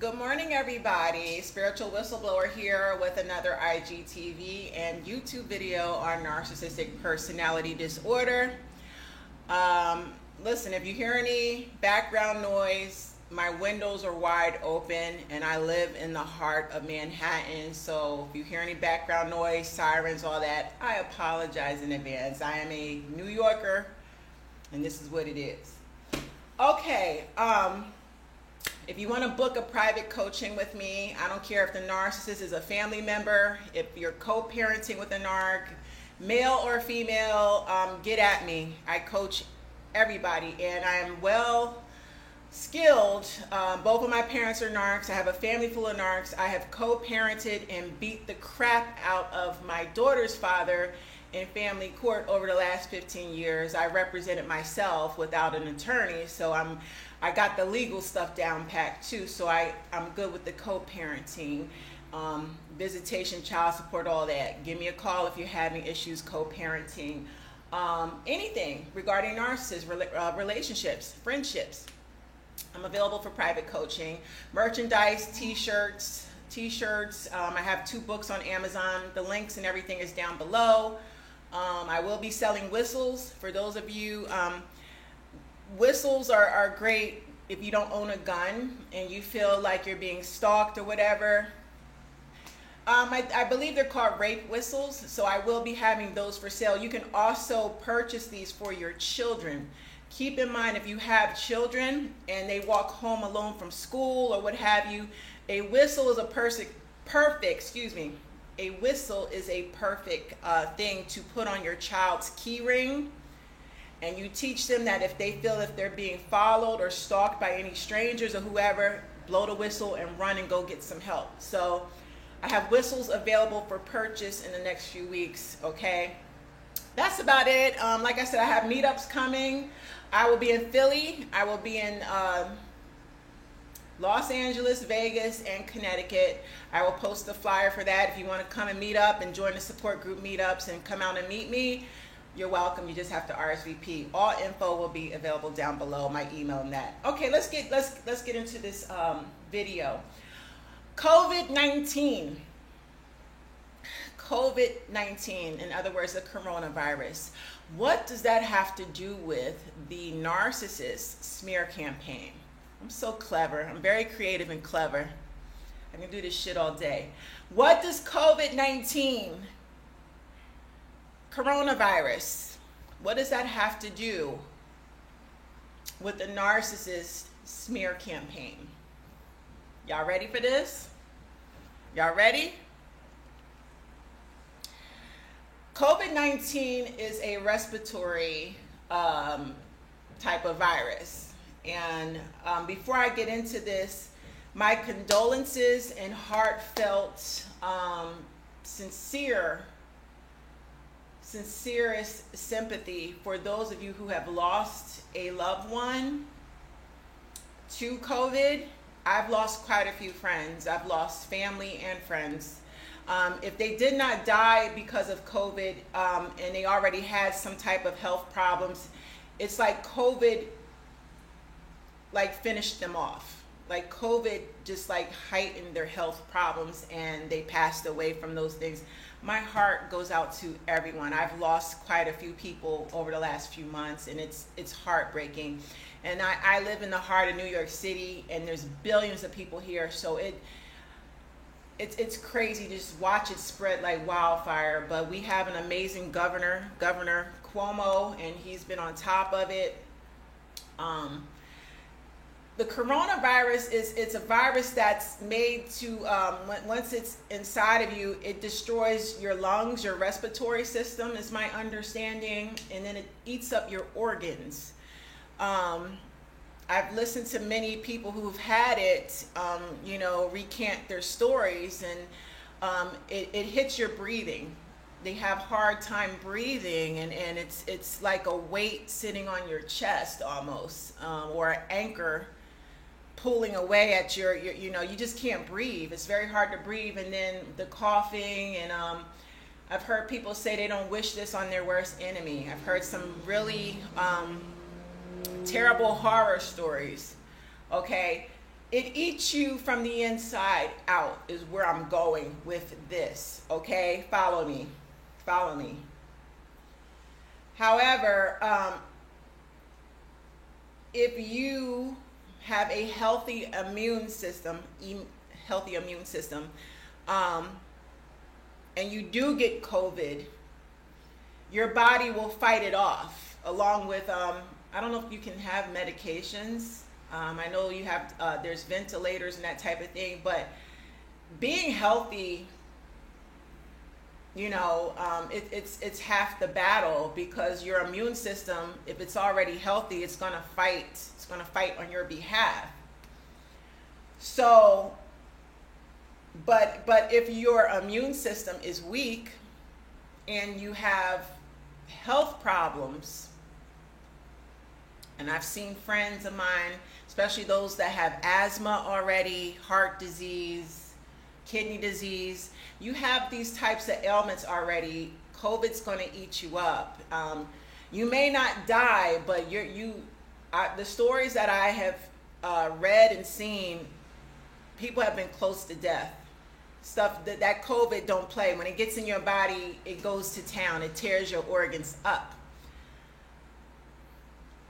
Good morning, everybody. Spiritual Whistleblower here with another IGTV and YouTube video on narcissistic personality disorder. Listen, if you hear any background noise, my windows are wide open and I live in the heart of Manhattan. So if you hear any background noise, sirens, all that, I apologize in advance. I am a New Yorker and this is what it is. Okay, if you want to book a private coaching with me, I don't care if the narcissist is a family member, if you're co-parenting with a narc, male or female, get at me. I coach everybody and I'm well skilled. Both of my parents are narcs. I have a family full of narcs. I have co-parented and beat the crap out of my daughter's father in family court over the last 15 years. I represented myself without an attorney, so I got the legal stuff down packed too, so I'm good with the co-parenting, visitation, child support, all that. Give me a call if you're having issues co-parenting, anything regarding narcissists, relationships, friendships. I'm available for private coaching, merchandise, t-shirts. I have 2 books on Amazon. The links and everything is down below. I will be selling whistles for those of you. Whistles are great if you don't own a gun and you feel like you're being stalked or whatever. I believe they're called rape whistles, so I will be having those for sale. You can also purchase these for your children. Keep in mind, if you have children and they walk home alone from school or what have you, a whistle is a perfect thing to put on your child's key ring. And you teach them that if they feel that they're being followed or stalked by any strangers or whoever, blow the whistle and run and go get some help. So I have whistles available for purchase in the next few weeks, okay? That's about it. Like I said, I have meetups coming. I will be in Philly. I will be in Los Angeles, Vegas, and Connecticut. I will post the flyer for that. If you want to come and meet up and join the support group meetups and come out and meet me, you're welcome. You just have to RSVP. All info will be available down below, my email and that. Okay, let's get into this video. COVID-19. COVID-19, in other words, the coronavirus. What does that have to do with the narcissist smear campaign? I'm so clever. I'm very creative and clever. I can do this shit all day. What does COVID-19, coronavirus, what does that have to do with the narcissist smear campaign? Y'all ready for this? Y'all ready? COVID-19 is a respiratory type of virus. And before I get into this, my condolences and heartfelt, sincerest sympathy for those of you who have lost a loved one to COVID. I've lost quite a few friends. I've lost family and friends. If they did not die because of COVID and they already had some type of health problems, it's like COVID finished them off. Like COVID just heightened their health problems and they passed away from those things. My heart goes out to everyone. I've lost quite a few people over the last few months and it's heartbreaking. And I live in the heart of New York City and there's billions of people here, so it's crazy to just watch it spread like wildfire. But we have an amazing governor, Governor Cuomo, and he's been on top of it. The coronavirus it's a virus that's made to, once it's inside of you, it destroys your lungs, your respiratory system is my understanding, and then it eats up your organs. I've listened to many people who've had it, recant their stories, and it hits your breathing. They have hard time breathing, and it's like a weight sitting on your chest almost, or an anchor pulling away at your you just can't breathe. It's very hard to breathe, and then the coughing, and I've heard people say they don't wish this on their worst enemy. I've heard some really terrible horror stories. Okay, It eats you from the inside out is where I'm going with this, okay? Follow me. Follow me. However, if you have a healthy immune system, and you do get COVID, your body will fight it off, along with, I don't know if you can have medications. I know you have, there's ventilators and that type of thing, but being healthy, it's half the battle, because your immune system, if it's already healthy, it's gonna fight on your behalf. So, but if your immune system is weak and you have health problems, and I've seen friends of mine, especially those that have asthma already, heart disease, kidney disease, you have these types of ailments already, COVID's going to eat you up. You may not die, but the stories that I have read and seen, people have been close to death. Stuff that COVID don't play. When it gets in your body, it goes to town. It tears your organs up.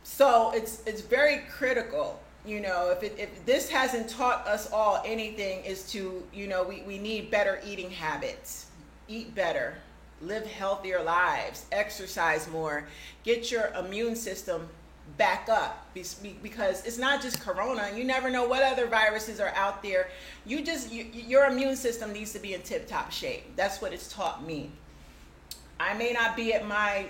So it's very critical. If this hasn't taught us all anything, is to, we need better eating habits. Eat better, live healthier lives, exercise more, get your immune system back up, because it's not just corona. You never know what other viruses are out there. Your immune system needs to be in tip-top shape. That's what it's taught me. I may not be at my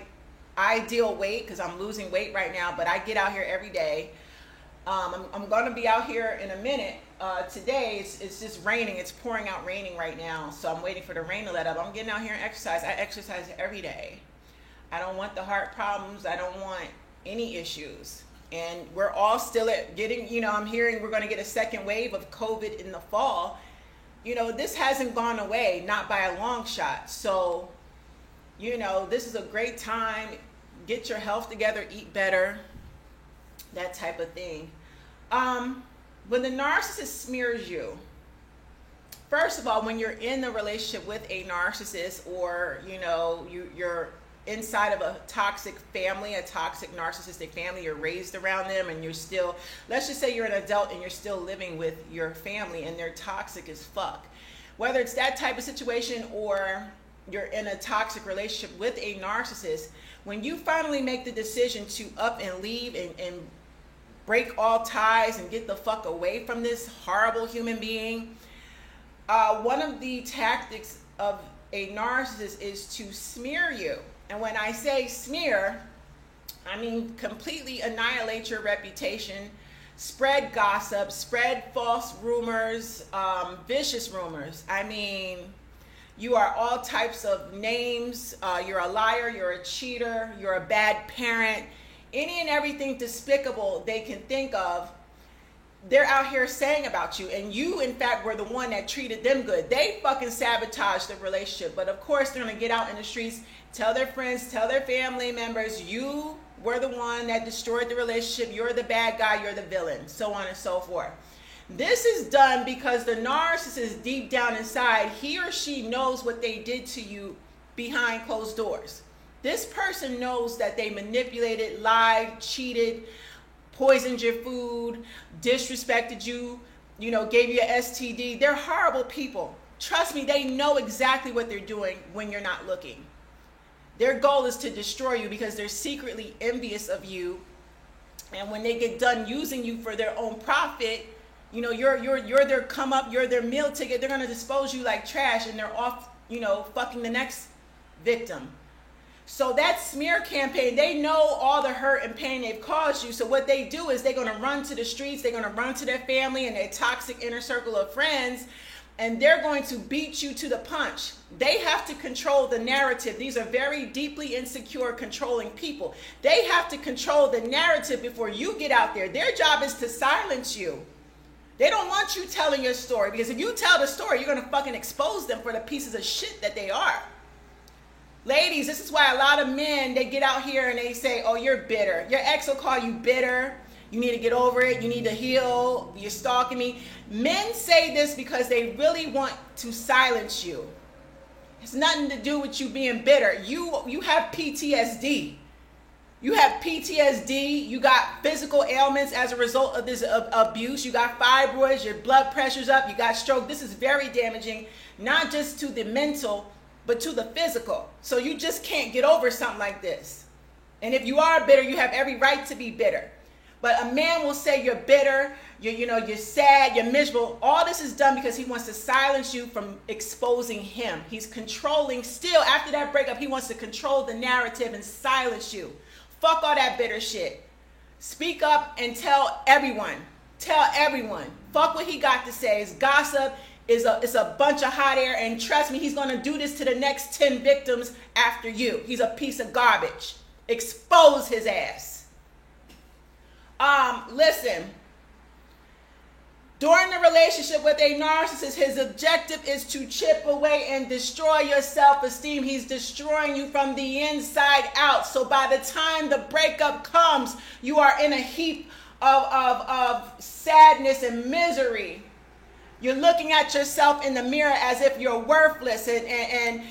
ideal weight because I'm losing weight right now, but I get out here every day. I'm going to be out here in a minute. Today it's just raining. It's pouring out raining right now, so I'm waiting for the rain to let up. I'm getting out here and exercise. I exercise every day. I don't want the heart problems. I don't want any issues. And we're all still getting, I'm hearing we're going to get a second wave of COVID in the fall. This hasn't gone away, not by a long shot. So, this is a great time. Get your health together, eat better, that type of thing. When the narcissist smears you, first of all, when you're in the relationship with a narcissist, or, you're inside of a toxic family, a toxic narcissistic family, you're raised around them, and you're still, let's just say you're an adult and you're still living with your family and they're toxic as fuck. Whether it's that type of situation or you're in a toxic relationship with a narcissist, when you finally make the decision to up and leave and break all ties and get the fuck away from this horrible human being, one of the tactics of a narcissist is to smear you. And when I say smear, I mean completely annihilate your reputation, spread gossip, spread false rumors, vicious rumors. I mean, you are all types of names. You're a liar, you're a cheater, you're a bad parent. Any and everything despicable they can think of, they're out here saying about you. And you, in fact, were the one that treated them good. They fucking sabotaged the relationship. But of course, they're going to get out in the streets, tell their friends, tell their family members, you were the one that destroyed the relationship. You're the bad guy. You're the villain. So on and so forth. This is done because the narcissist, deep down inside, he or she knows what they did to you behind closed doors. This person knows that they manipulated, lied, cheated, poisoned your food, disrespected you, gave you an STD. They're horrible people. Trust me, they know exactly what they're doing when you're not looking. Their goal is to destroy you because they're secretly envious of you. And when they get done using you for their own profit, you're their come up, you're their meal ticket. They're going to dispose you like trash, and they're off, fucking the next victim. So that smear campaign, they know all the hurt and pain they've caused you. So what they do is they're going to run to the streets. They're going to run to their family and their toxic inner circle of friends, and they're going to beat you to the punch. They have to control the narrative. These are very deeply insecure, controlling people. They have to control the narrative before you get out there. Their job is to silence you. They don't want you telling your story, because if you tell the story, you're going to fucking expose them for the pieces of shit that they are. Ladies, this is why a lot of men, they get out here and they say, oh, you're bitter. Your ex will call you bitter. You need to get over it. You need to heal. You're stalking me. Men say this because they really want to silence you. It's nothing to do with you being bitter. You have PTSD. You have PTSD. You got physical ailments as a result of this abuse. You got fibroids. Your blood pressure's up. You got stroke. This is very damaging, not just to the mental, but to the physical. So you just can't get over something like this. And if you are bitter, you have every right to be bitter. But a man will say you're bitter, you're sad, you're miserable. All this is done because he wants to silence you from exposing him. He's controlling, still after that breakup, he wants to control the narrative and silence you. Fuck all that bitter shit. Speak up and tell everyone. Tell everyone. Fuck what he got to say. It's gossip. It's a bunch of hot air. And trust me, he's going to do this to the next 10 victims after you. He's a piece of garbage. Expose his ass. Listen. During the relationship with a narcissist, his objective is to chip away and destroy your self-esteem. He's destroying you from the inside out. So by the time the breakup comes, you are in a heap of sadness and misery. You're looking at yourself in the mirror as if you're worthless and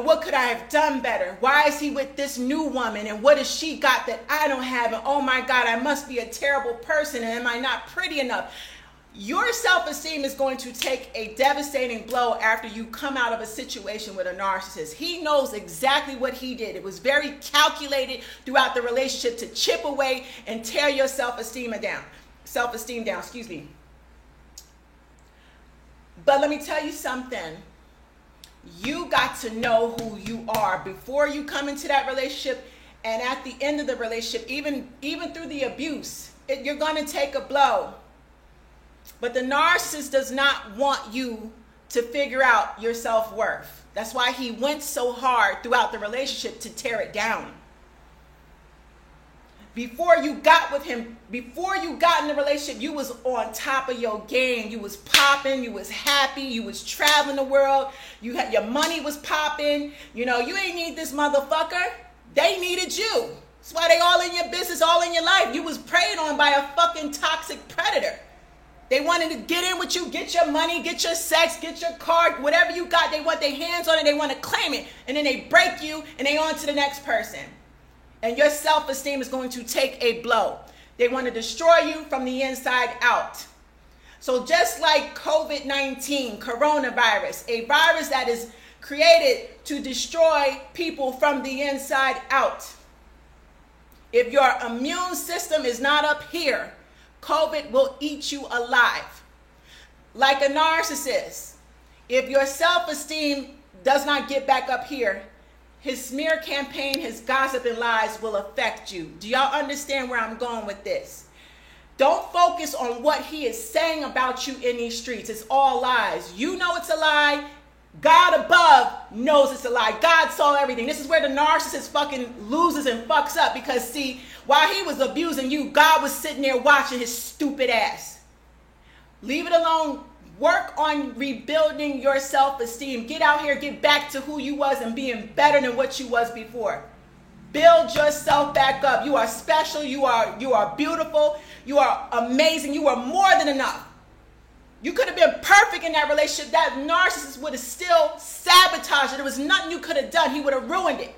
what could I have done better? Why is he with this new woman? And what has she got that I don't have? And oh my God, I must be a terrible person. And am I not pretty enough? Your self-esteem is going to take a devastating blow after you come out of a situation with a narcissist. He knows exactly what he did. It was very calculated throughout the relationship to chip away and tear your self-esteem down. But let me tell you something. You got to know who you are before you come into that relationship and at the end of the relationship, even through the abuse. You're going to take a blow. But the narcissist does not want you to figure out your self-worth. That's why he went so hard throughout the relationship to tear it down. Before you got with him, before you got in the relationship, you was on top of your game. You was popping, you was happy, you was traveling the world, your money was popping. You ain't need this motherfucker. They needed you. That's why they all in your business, all in your life. You was preyed on by a fucking toxic predator. They wanted to get in with you, get your money, get your sex, get your car, whatever you got. They want their hands on it. They want to claim it. And then they break you and they on to the next person. And your self-esteem is going to take a blow. They want to destroy you from the inside out. So just like COVID-19, coronavirus, a virus that is created to destroy people from the inside out. If your immune system is not up here, COVID will eat you alive. Like a narcissist, if your self-esteem does not get back up here, his smear campaign, his gossip and lies will affect you. Do y'all understand where I'm going with this? Don't focus on what he is saying about you in these streets. It's all lies. You know it's a lie. God above knows it's a lie. God saw everything. This is where the narcissist fucking loses and fucks up because, see, while he was abusing you, God was sitting there watching his stupid ass. Leave it alone. Work on rebuilding your self-esteem. Get out here, get back to who you was and being better than what you was before. Build yourself back up. You are special. You are beautiful. You are amazing. You are more than enough. You could have been perfect in that relationship. That narcissist would have still sabotaged it. There was nothing you could have done. He would have ruined it.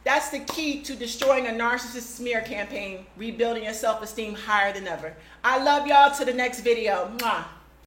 That's the key to destroying a narcissist smear campaign, rebuilding your self-esteem higher than ever. I love y'all. To the next video. Mwah.